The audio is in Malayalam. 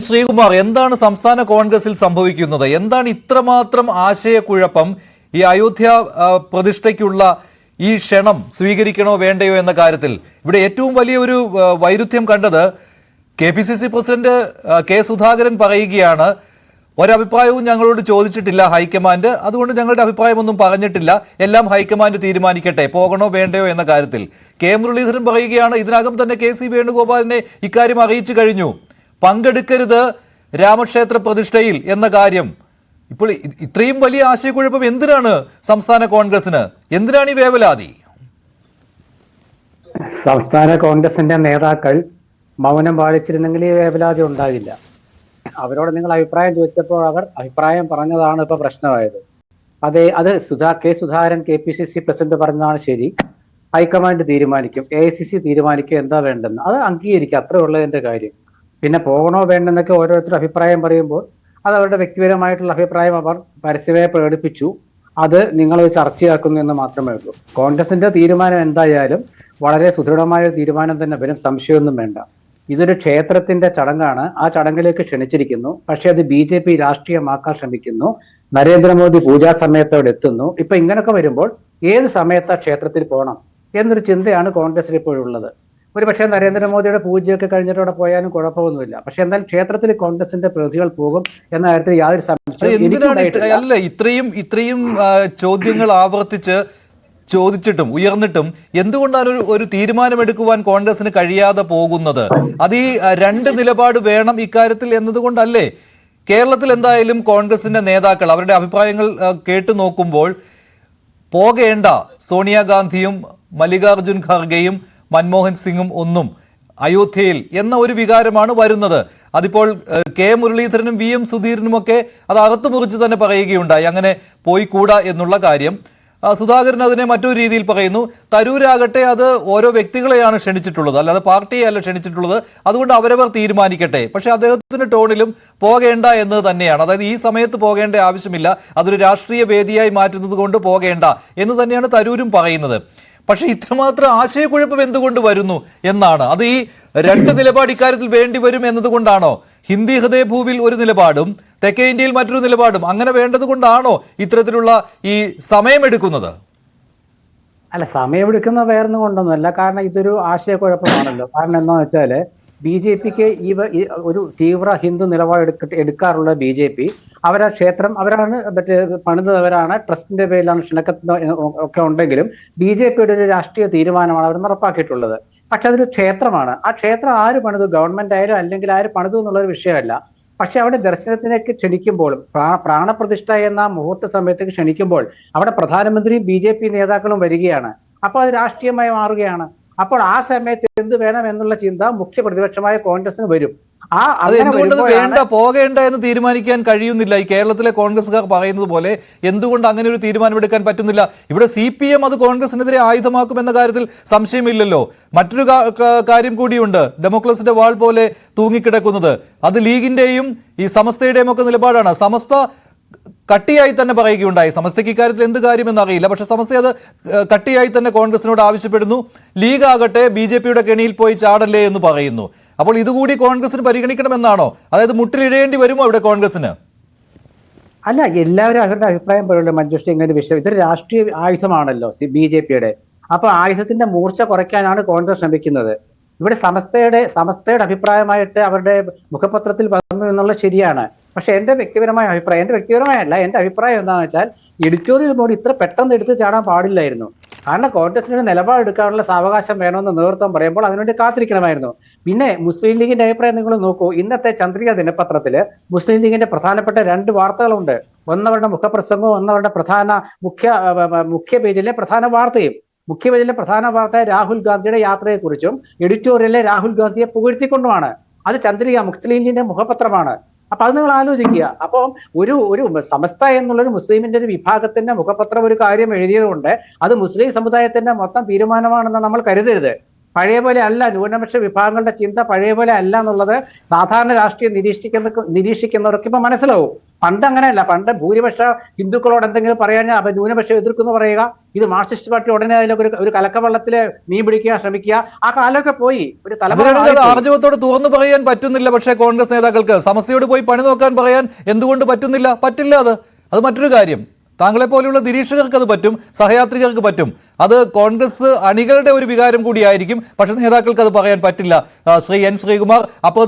ശ്രീകുമാർ, എന്താണ് സംസ്ഥാന കോൺഗ്രസിൽ സംഭവിക്കുന്നത്? എന്താണ് ഇത്രമാത്രം ആശയക്കുഴപ്പം? ഈ അയോധ്യ പ്രതിഷ്ഠയ്ക്കുള്ള ഈ ക്ഷണം സ്വീകരിക്കണോ വേണ്ടയോ എന്ന കാര്യത്തിൽ ഇവിടെ ഏറ്റവും വലിയ ഒരു വൈരുദ്ധ്യം കണ്ടത് KPCC പ്രസിഡന്റ് കെ സുധാകരൻ പറയുകയാണ്, ഒരഭിപ്രായവും ഞങ്ങളോട് ചോദിച്ചിട്ടില്ല ഹൈക്കമാൻഡ്, അതുകൊണ്ട് ഞങ്ങളുടെ അഭിപ്രായമൊന്നും പറഞ്ഞിട്ടില്ല, എല്ലാം ഹൈക്കമാൻഡ് തീരുമാനിക്കട്ടെ പോകണോ വേണ്ടയോ എന്ന കാര്യത്തിൽ. കെ മുരളീധരൻ പറയുകയാണ്, ഇതിനകം തന്നെ KC വേണുഗോപാലിനെ ഇക്കാര്യം അറിയിച്ചു കഴിഞ്ഞു, പങ്കെടുക്കരുത് രാമക്ഷേത്ര പ്രതിഷ്ഠയിൽ എന്ന കാര്യം. ഇപ്പോൾ ഇത്രയും വലിയ ആശയക്കുഴപ്പം എന്തിനാണ് സംസ്ഥാന കോൺഗ്രസിന്? എന്തിനാണ് ഈ വേവലാതി? സംസ്ഥാന കോൺഗ്രസിന്റെ നേതാക്കൾ മൗനം പാലിച്ചിരുന്നെങ്കിൽ ഈ വേവലാതി ഉണ്ടാകില്ല. അവരോട് നിങ്ങൾ അഭിപ്രായം ചോദിച്ചപ്പോൾ അവർ അഭിപ്രായം പറഞ്ഞതാണ് ഇപ്പൊ പ്രശ്നമായത്. അത് കെ സുധാകരൻ KPCC പ്രസിഡന്റ് പറഞ്ഞതാണ് ശരി, ഹൈക്കമാൻഡ് തീരുമാനിക്കും, AICC തീരുമാനിക്കും എന്താ വേണ്ടെന്ന്, അത് അംഗീകരിക്കുക, അത്രേ ഉള്ളതിന്റെ കാര്യം. പിന്നെ പോകണോ വേണ്ടെന്നൊക്കെ ഓരോരുത്തർ അഭിപ്രായം പറയുമ്പോൾ അത് അവരുടെ വ്യക്തിപരമായിട്ടുള്ള അഭിപ്രായം അവർ പരസ്യമായി പ്രകടിപ്പിച്ചു, അത് നിങ്ങൾ ചർച്ചയാക്കുന്നു എന്ന് മാത്രമേ ഉള്ളൂ. കോൺഗ്രസിന്റെ തീരുമാനം എന്തായാലും വളരെ സുദൃഢമായ തീരുമാനം തന്നെ വരും, സംശയമൊന്നും വേണ്ട. ഇതൊരു ക്ഷേത്രത്തിന്റെ ചടങ്ങാണ്, ആ ചടങ്ങിലേക്ക് ക്ഷണിച്ചിരിക്കുന്നു, പക്ഷെ അത് BJP രാഷ്ട്രീയമാക്കാൻ ശ്രമിക്കുന്നു. നരേന്ദ്രമോദി പൂജാ സമയത്തോടെ എത്തുന്നു. ഇപ്പൊ ഇങ്ങനൊക്കെ വരുമ്പോൾ ഏത് സമയത്താ ക്ഷേത്രത്തിൽ പോകണം എന്നൊരു ചിന്തയാണ് കോൺഗ്രസിൽ ഇപ്പോഴുള്ളത്. ഒരു പക്ഷേ നരേന്ദ്രമോദിയുടെ പൂജയൊക്കെ കഴിഞ്ഞിട്ടവിടെ പോയാലും കുഴപ്പമൊന്നുമില്ല. പക്ഷെ എന്തായാലും ക്ഷേത്രത്തിൽ കോൺഗ്രസിന്റെ പ്രതികൾ പോകും എന്ന കാര്യത്തിൽ യാതൊരു സംശയവും അല്ല. ഇത്രയും ചോദ്യങ്ങൾ ആവർത്തിച്ച് ചോദിച്ചിട്ടും ഉയർന്നിട്ടും എന്തുകൊണ്ടാണ് ഒരു തീരുമാനമെടുക്കുവാൻ കോൺഗ്രസിന് കഴിയാതെ പോകുന്നത്? അത് ഈ രണ്ട് നിലപാട് വേണം ഇക്കാര്യത്തിൽ എന്നതുകൊണ്ടല്ലേ? കേരളത്തിൽ എന്തായാലും കോൺഗ്രസിന്റെ നേതാക്കൾ അവരുടെ അഭിപ്രായങ്ങൾ കേട്ടു നോക്കുമ്പോൾ പോകേണ്ട സോണിയാഗാന്ധിയും മല്ലികാർജുൻ ഖാർഗെയും മൻമോഹൻ സിംഗും ഒന്നും അയോധ്യയിൽ എന്ന ഒരു വികാരമാണ് വരുന്നത്. അതിപ്പോൾ കെ മുരളീധരനും VM സുധീരനുമൊക്കെ അത് അകത്തു മുറിച്ച് തന്നെ പറയുകയുണ്ടായി, അങ്ങനെ പോയി കൂടാ എന്നുള്ള കാര്യം. സുധാകരൻ അതിനെ മറ്റൊരു രീതിയിൽ പറയുന്നു. തരൂരാകട്ടെ അത് ഓരോ വ്യക്തികളെയാണ് ക്ഷണിച്ചിട്ടുള്ളത്, അല്ലാതെ പാർട്ടിയെയല്ല ക്ഷണിച്ചിട്ടുള്ളത്, അതുകൊണ്ട് അവരവർ തീരുമാനിക്കട്ടെ. പക്ഷെ അദ്ദേഹത്തിന്റെ ടോണിലും പോകേണ്ട എന്നത് തന്നെയാണ്. അതായത് ഈ സമയത്ത് പോകേണ്ട ആവശ്യമില്ല, അതൊരു രാഷ്ട്രീയ വേദിയായി മാറ്റുന്നത് കൊണ്ട് പോകേണ്ട എന്ന് തന്നെയാണ് തരൂരും പറയുന്നത്. പക്ഷെ ഇത്രമാത്രം ആശയക്കുഴപ്പം എന്തുകൊണ്ട് വരുന്നു എന്നാണ്. അത് ഈ രണ്ട് നിലപാട് ഇക്കാര്യത്തിൽ വേണ്ടി വരും എന്നതുകൊണ്ടാണോ? ഹിന്ദി ഹൃദയഭൂവിൽ ഒരു നിലപാടും തെക്കേ ഇന്ത്യയിൽ മറ്റൊരു നിലപാടും അങ്ങനെ വേണ്ടത് കൊണ്ടാണോ ഇത്തരത്തിലുള്ള ഈ സമയമെടുക്കുന്നത്? അല്ല, സമയമെടുക്കുന്ന വേറൊന്നും കൊണ്ടൊന്നുമല്ല. കാരണം ഇതൊരു ആശയക്കുഴപ്പമാണല്ലോ. കാരണം എന്താണെന്ന് വെച്ചാല് BJPക്ക് ഒരു തീവ്ര ഹിന്ദു നിലപാട് എടുക്കാറുള്ള BJP അവരാ ക്ഷേത്രം അവരാണ് പണിതവരാണ്, ട്രസ്റ്റിന്റെ പേരിലാണ് ക്ഷണക്കത്ത് ഒക്കെ ഉണ്ടെങ്കിലും BJPയുടെ ഒരു രാഷ്ട്രീയ തീരുമാനമാണ് അവർ നടപ്പാക്കിയിട്ടുള്ളത്. പക്ഷെ അതൊരു ക്ഷേത്രമാണ്. ആ ക്ഷേത്രം ആര് പണിതു, ഗവൺമെന്റ് ആയാലും അല്ലെങ്കിൽ ആര് പണിതു എന്നുള്ളൊരു വിഷയമല്ല. പക്ഷെ അവിടെ ദർശനത്തിലേക്ക് ക്ഷണിക്കുമ്പോൾ, പ്രാണപ്രതിഷ്ഠ എന്ന മുഹൂർത്ത സമയത്തേക്ക് ക്ഷണിക്കുമ്പോൾ അവിടെ പ്രധാനമന്ത്രിയും BJP നേതാക്കളും വരികയാണ്. അപ്പോൾ അത് രാഷ്ട്രീയമായി മാറുകയാണ്. അപ്പോൾ ആ സമയത്ത് എന്ത് വേണം എന്നുള്ള ചിന്ത മുഖ്യ പ്രതിപക്ഷമായ കോൺഗ്രസിന് വരും. എന്തുകൊണ്ട് വേണ്ട പോകേണ്ട എന്ന് തീരുമാനിക്കാൻ കഴിയുന്നില്ല? ഈ കേരളത്തിലെ കോൺഗ്രസ്സുകാർ പറയുന്നത് പോലെ എന്തുകൊണ്ട് അങ്ങനെ ഒരു തീരുമാനമെടുക്കാൻ പറ്റുന്നില്ല? ഇവിടെ CPM അത് കോൺഗ്രസിനെതിരെ ആയുധമാക്കുമെന്ന കാര്യത്തിൽ സംശയമില്ലല്ലോ. മറ്റൊരു കാര്യം കൂടിയുണ്ട്, ഡെമോക്രസിന്റെ വാൾ പോലെ തൂങ്ങിക്കിടക്കുന്നത്. അത് ലീഗിന്റെയും ഈ സമസ്തയുടെയും ഒക്കെ നിലപാടാണ്. സമസ്ത കട്ടിയായി തന്നെ പറയുകയുണ്ടായി. സമസ്തയ്ക്ക് ഇക്കാര്യത്തിൽ എന്ത് കാര്യമെന്ന് അറിയില്ല, പക്ഷെ സമസ്ത അത് കട്ടിയായി തന്നെ കോൺഗ്രസിനോട് ആവശ്യപ്പെടുന്നു. ലീഗ് ആകട്ടെ BJPയുടെ കെണിയിൽ പോയി ചാടല്ലേ എന്ന് പറയുന്നു. അപ്പോൾ ഇതുകൂടി കോൺഗ്രസിന് പരിഗണിക്കണമെന്നാണോ? അതായത് മുട്ടിലിഴയേണ്ടി വരുമോ ഇവിടെ കോൺഗ്രസിന്? അല്ല, എല്ലാവരും അവരുടെ അഭിപ്രായം പറയുള്ളൂ മഞ്ജുഷ്ടി. ഇങ്ങനെ വിഷയം ഇതൊരു രാഷ്ട്രീയ ആയുധമാണല്ലോ BJPയുടെ. അപ്പൊ ആയുധത്തിന്റെ മൂർച്ച കുറയ്ക്കാനാണ് കോൺഗ്രസ് ശ്രമിക്കുന്നത്. ഇവിടെ സമസ്തയുടെ അഭിപ്രായമായിട്ട് അവരുടെ മുഖപത്രത്തിൽ വന്നു എന്നുള്ളത് ശരിയാണ്. പക്ഷെ എന്റെ വ്യക്തിപരമായ അഭിപ്രായം എന്താണെന്ന് വെച്ചാൽ എഡിറ്റോറിയൽ ബോർഡ് ഇത്ര പെട്ടെന്ന് എടുത്ത് ചാടാൻ പാടില്ലായിരുന്നു. കാരണം കോൺഗ്രസിന് നിലപാടെടുക്കാനുള്ള സാവകാശം വേണമെന്ന് നേതൃത്വം പറയുമ്പോൾ അതിനുവേണ്ടി കാത്തിരിക്കണമായിരുന്നു. പിന്നെ മുസ്ലിം ലീഗിന്റെ അഭിപ്രായം നിങ്ങൾ നോക്കൂ. ഇന്നത്തെ ചന്ദ്രിക ദിനപത്രത്തില് മുസ്ലിം ലീഗിന്റെ പ്രധാനപ്പെട്ട 2 വാർത്തകളുണ്ട്. ഒന്നവരുടെ മുഖപ്രസംഗവും ഒന്നവരുടെ മുഖ്യ പേജിലെ പ്രധാന വാർത്തയും. മുഖ്യപേജിലെ പ്രധാന വാർത്ത രാഹുൽ ഗാന്ധിയുടെ യാത്രയെക്കുറിച്ചും എഡിറ്റോറിയലിലെ രാഹുൽ ഗാന്ധിയെ പുകഴ്ത്തിക്കൊണ്ടുമാണ്. അത് ചന്ദ്രിക മുസ്ലിം ലീഗിന്റെ മുഖപത്രമാണ്. അപ്പൊ അത് നിങ്ങൾ ആലോചിക്കുക. അപ്പോൾ ഒരു സമസ്ത എന്നുള്ളൊരു മുസ്ലിമിന്റെ ഒരു വിഭാഗത്തിന്റെ മുഖപത്രം ഒരു കാര്യം എഴുതിയത് കൊണ്ട് അത് മുസ്ലിം സമുദായത്തിന്റെ മൊത്തം തീരുമാനമാണെന്ന് നമ്മൾ കരുതരുത്. പഴയ പോലെ അല്ല, ന്യൂനപക്ഷ വിഭാഗങ്ങളുടെ ചിന്ത പഴയ പോലെ അല്ല എന്നുള്ളത് സാധാരണ രാഷ്ട്രീയം നിരീക്ഷിക്കുന്നവർക്ക് ഇപ്പൊ മനസ്സിലാവും. പണ്ട് അങ്ങനെയല്ല. പണ്ട് ഭൂരിപക്ഷ ഹിന്ദുക്കളോട് എന്തെങ്കിലും പറയാൻ അപ്പൊ ന്യൂനപക്ഷം എതിർക്കുന്നു പറയുക. ഇത് മാർക്സിസ്റ്റ് പാർട്ടി ഉടനെ അതിലൊക്കെ ഒരു കലക്കവെള്ളത്തില് മീൻ പിടിക്കാൻ ശ്രമിക്കുക. ആ കാലമൊക്കെ പോയി. ഒരു തലമുറ അതിനിടയിൽ അത് മാറിപ്പോയി. ആർജവത്തോട് തുറന്നു പറയാൻ പറ്റുന്നില്ല. പക്ഷേ കോൺഗ്രസ് നേതാക്കൾക്ക് സമസ്തയോട് പോയി പണി നോക്കാൻ പറയാൻ എന്തുകൊണ്ട് പറ്റുന്നില്ല? പറ്റില്ല. അത് മറ്റൊരു കാര്യം. താങ്കളെ പോലെയുള്ള നിരീക്ഷകർക്ക് അത് പറ്റും, സഹയാത്രികർക്ക് പറ്റും. അത് കോൺഗ്രസ് അണികളുടെ ഒരു വികാരം കൂടിയായിരിക്കും. പക്ഷേ നേതാക്കൾക്ക് അത് പറയാൻ പറ്റില്ല. ശ്രീ എൻ ശ്രീകുമാർ അപ്പോൾ